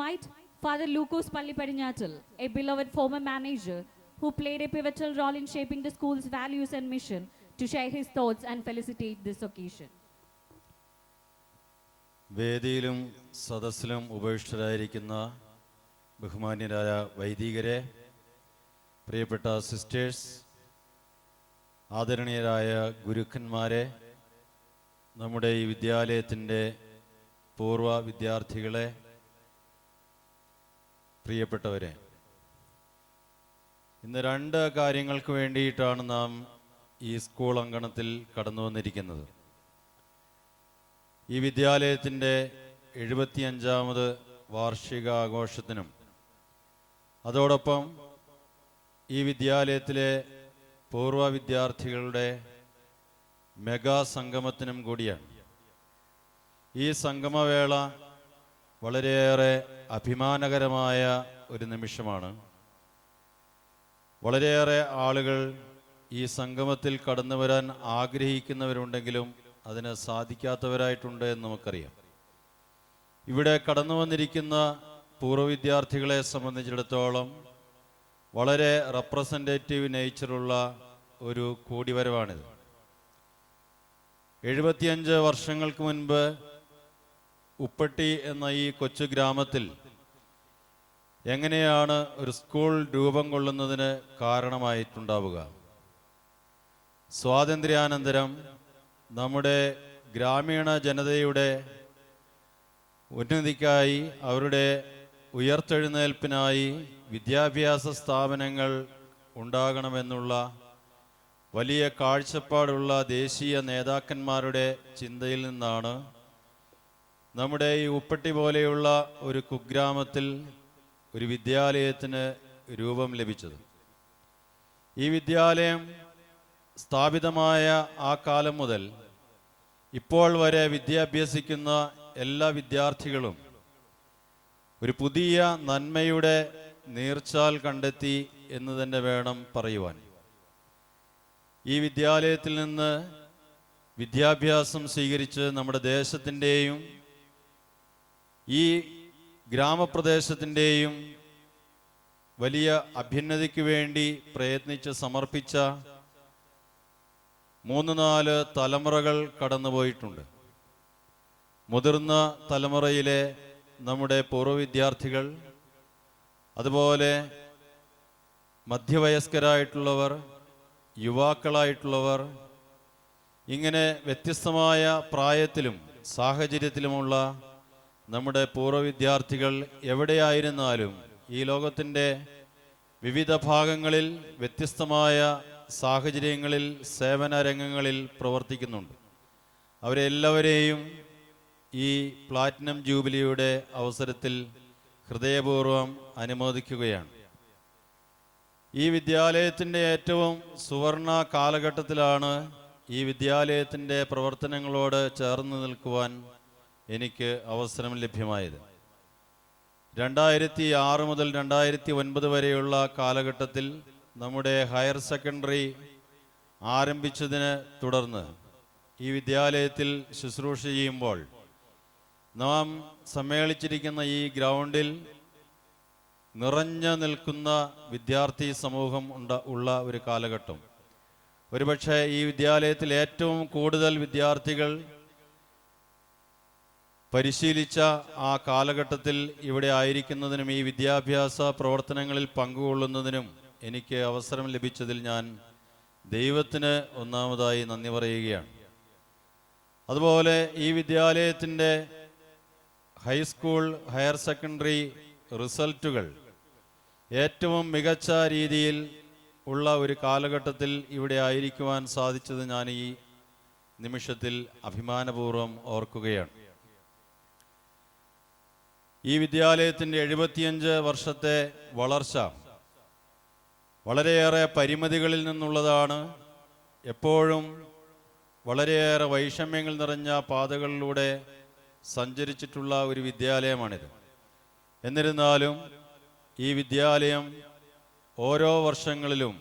invite Father Lucas Pallipadiñattal, a beloved former manager who played a pivotal role in shaping the school's values and mission, to share his thoughts and felicitate this occasion. വേദിയിലും സദസ്സിലും ഉപവിഷ്ടരായിരിക്കുന്ന ബഹുമാന്യരായ വൈദികരെ, പ്രിയപ്പെട്ട sisters, ആദരണീയരായ ഗുരുക്കന്മാരെ, നമ്മുടെ ഈ വിദ്യാലയത്തിൻ്റെ പൂർവ്വ വിദ്യാർത്ഥികളെ, പ്രിയപ്പെട്ടവരെ, ഇന്ന് രണ്ട് കാര്യങ്ങൾക്ക് വേണ്ടിയിട്ടാണ് നാം ഈ സ്കൂൾ അങ്കണത്തിൽ കടന്നു വന്നിരിക്കുന്നത്. ഈ വിദ്യാലയത്തിൻ്റെ 75ാമത് വാർഷികാഘോഷത്തിനും അതോടൊപ്പം ഈ വിദ്യാലയത്തിലെ പൂർവ്വ വിദ്യാർത്ഥികളുടെ മെഗാ സംഗമത്തിനും കൂടിയാണ്. ഈ സംഗമവേള വളരെയേറെ അഭിമാനകരമായ ഒരു നിമിഷമാണ്. വളരെയേറെ ആളുകൾ ഈ സംഗമത്തിൽ കടന്നു വരാൻ ആഗ്രഹിക്കുന്നവരുണ്ടെങ്കിലും അതിന് സാധിക്കാത്തവരായിട്ടുണ്ട് എന്ന് നമുക്കറിയാം. ഇവിടെ കടന്നു വന്നിരിക്കുന്ന പൂർവ്വ വിദ്യാർത്ഥികളെ സംബന്ധിച്ചിടത്തോളം വളരെ റെപ്രസെൻറ്റേറ്റീവ് നേച്ചറുള്ള ഒരു കൂടിവരവാണിത്. 75 വർഷങ്ങൾക്ക് മുൻപ് ഉപ്പട്ടി എന്ന ഈ കൊച്ചു ഗ്രാമത്തിൽ എങ്ങനെയാണ് ഒരു സ്കൂൾ രൂപം കൊള്ളുന്നതിന് കാരണമായിട്ടുണ്ടാവുക? സ്വാതന്ത്ര്യാനന്തരം നമ്മുടെ ഗ്രാമീണ ജനതയുടെ ഉന്നതിക്കായി, അവരുടെ ഉയർത്തെഴുന്നേൽപ്പിനായി വിദ്യാഭ്യാസ സ്ഥാപനങ്ങൾ ഉണ്ടാകണമെന്നുള്ള വലിയ കാഴ്ചപ്പാടുള്ള ദേശീയ നേതാക്കന്മാരുടെ ചിന്തയിൽ നിന്നാണ് നമ്മുടെ ഈ ഉപ്പട്ടി പോലെയുള്ള ഒരു കുഗ്രാമത്തിൽ ഒരു വിദ്യാലയത്തിന് രൂപം ലഭിച്ചത്. ഈ വിദ്യാലയം സ്ഥാപിതമായ ആ കാലം മുതൽ ഇപ്പോൾ വരെ വിദ്യാഭ്യസിക്കുന്ന എല്ലാ വിദ്യാർത്ഥികളും ഒരു പുതിയ നന്മയുടെ നീർച്ചാൽ കണ്ടെത്തി എന്ന് തന്നെ വേണം പറയുവാൻ. ഈ വിദ്യാലയത്തിൽ നിന്ന് വിദ്യാഭ്യാസം സ്വീകരിച്ച് നമ്മുടെ ദേശത്തിൻ്റെയും ഈ ഗ്രാമപ്രദേശത്തിൻ്റെയും വലിയ അഭ്യുന്നതിക്ക് വേണ്ടി പ്രയത്നിച്ച് സമർപ്പിച്ച 3-4 തലമുറകൾ കടന്നുപോയിട്ടുണ്ട്. മുതിർന്ന തലമുറയിലെ നമ്മുടെ പൂർവ്വ വിദ്യാർത്ഥികൾ, അതുപോലെ മധ്യവയസ്കരായിട്ടുള്ളവർ, യുവാക്കളായിട്ടുള്ളവർ, ഇങ്ങനെ വ്യത്യസ്തമായ പ്രായത്തിലും സാഹചര്യത്തിലുമുള്ള നമ്മുടെ പൂർവ്വ വിദ്യാർത്ഥികൾ എവിടെയായിരുന്നാലും ഈ ലോകത്തിൻ്റെ വിവിധ ഭാഗങ്ങളിൽ വ്യത്യസ്തമായ സാഹചര്യങ്ങളിൽ സേവന രംഗങ്ങളിൽ പ്രവർത്തിക്കുന്നുണ്ട്. അവരെല്ലാവരെയും ഈ പ്ലാറ്റിനം ജൂബിലിയുടെ അവസരത്തിൽ ഹൃദയപൂർവ്വം അനുമോദിക്കുകയാണ്. ഈ വിദ്യാലയത്തിൻ്റെ ഏറ്റവും സുവർണ കാലഘട്ടത്തിലാണ് ഈ വിദ്യാലയത്തിൻ്റെ പ്രവർത്തനങ്ങളോട് ചേർന്ന് നിൽക്കുവാൻ എനിക്ക് അവസരം ലഭ്യമായത്. 2006 മുതൽ 2009 വരെയുള്ള കാലഘട്ടത്തിൽ നമ്മുടെ ഹയർ സെക്കൻഡറി ആരംഭിച്ചതിനെ തുടർന്ന് ഈ വിദ്യാലയത്തിൽ ശുശ്രൂഷ ചെയ്യുമ്പോൾ നാം സമ്മേളിച്ചിരിക്കുന്ന ഈ ഗ്രൗണ്ടിൽ നിറഞ്ഞു നിൽക്കുന്ന വിദ്യാർത്ഥി സമൂഹം ഉള്ള ഒരു കാലഘട്ടം. ഒരുപക്ഷെ ഈ വിദ്യാലയത്തിൽ ഏറ്റവും കൂടുതൽ വിദ്യാർത്ഥികൾ പരിശീലിച്ച ആ കാലഘട്ടത്തിൽ ഇവിടെ ആയിരിക്കുന്നതിനും ഈ വിദ്യാഭ്യാസ പ്രവർത്തനങ്ങളിൽ പങ്കുകൊള്ളുന്നതിനും എനിക്ക് അവസരം ലഭിച്ചതിൽ ഞാൻ ദൈവത്തിന് ഒന്നാമതായി നന്ദി പറയുകയാണ്. അതുപോലെ ഈ വിദ്യാലയത്തിൻ്റെ ഹൈസ്കൂൾ, ഹയർ സെക്കൻഡറി റിസൾട്ടുകൾ ഏറ്റവും മികച്ച രീതിയിൽ ഉള്ള ഒരു കാലഘട്ടത്തിൽ ഇവിടെ ആയിരിക്കുവാൻ സാധിച്ചത് ഞാൻ ഈ നിമിഷത്തിൽ അഭിമാനപൂർവ്വം ഓർക്കുകയാണ്. ഈ വിദ്യാലയത്തിൻ്റെ 75 വർഷത്തെ വളർച്ച വളരെയേറെ പരിമിതികളിൽ നിന്നുള്ളതാണ്. എപ്പോഴും വളരെയേറെ വൈഷമ്യങ്ങൾ നിറഞ്ഞ പാതകളിലൂടെ സഞ്ചരിച്ചിട്ടുള്ള ഒരു വിദ്യാലയമാണിത്. എന്നിരുന്നാലും ഈ വിദ്യാലയം ഓരോ വർഷങ്ങളിലും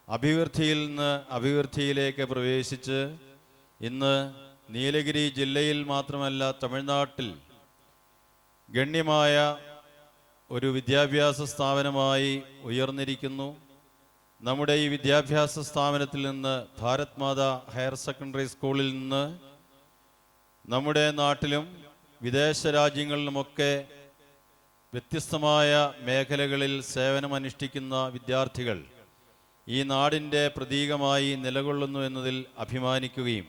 അഭിവൃദ്ധിയിൽ നിന്ന് അഭിവൃദ്ധിയിലേക്ക് പ്രവേശിച്ച് ഇന്ന് നീലഗിരി ജില്ലയിൽ മാത്രമല്ല തമിഴ്നാട്ടിൽ ഗണ്യമായ ഒരു വിദ്യാഭ്യാസ സ്ഥാപനമായി ഉയർന്നിരിക്കുന്നു. നമ്മുടെ ഈ വിദ്യാഭ്യാസ സ്ഥാപനത്തിൽ നിന്ന് ഭാരത് മാതാ ഹയർ സെക്കൻഡറി സ്കൂളിൽ നിന്ന് നമ്മുടെ നാട്ടിലും വിദേശ രാജ്യങ്ങളിലുമൊക്കെ വ്യത്യസ്തമായ മേഖലകളിൽ സേവനമനുഷ്ഠിക്കുന്ന വിദ്യാർത്ഥികൾ ഈ നാടിൻ്റെ പ്രതീകമായി നിലകൊള്ളുന്നു എന്നതിൽ അഭിമാനിക്കുകയും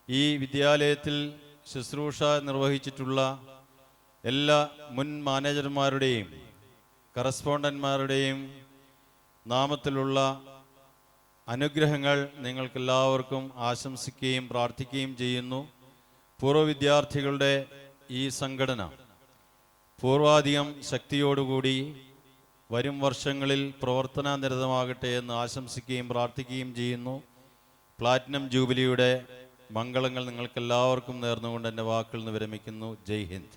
ഈ വിദ്യാലയത്തിൽ ശുശ്രൂഷ നിർവഹിച്ചിട്ടുള്ള എല്ലാ മുൻ മാനേജർമാരുടെയും കറസ്പോണ്ടന്മാരുടെയും നാമത്തിലുള്ള അനുഗ്രഹങ്ങൾ നിങ്ങൾക്കെല്ലാവർക്കും ആശംസിക്കുകയും പ്രാർത്ഥിക്കുകയും ചെയ്യുന്നു. പൂർവ്വ വിദ്യാർത്ഥികളുടെ ഈ സംഘടന പൂർവാധികം ശക്തിയോടുകൂടി വരും വർഷങ്ങളിൽ പ്രവർത്തനാനിരതമാകട്ടെ എന്ന് ആശംസിക്കുകയും പ്രാർത്ഥിക്കുകയും ചെയ്യുന്നു. പ്ലാറ്റിനം ജൂബിലിയുടെ മംഗളങ്ങൾ നിങ്ങൾക്കെല്ലാവർക്കും നേർന്നുകൊണ്ട് എൻ്റെ വാക്കുകൾ നിന്ന് വിരമിക്കുന്നു. ജയ് ഹിന്ദ്.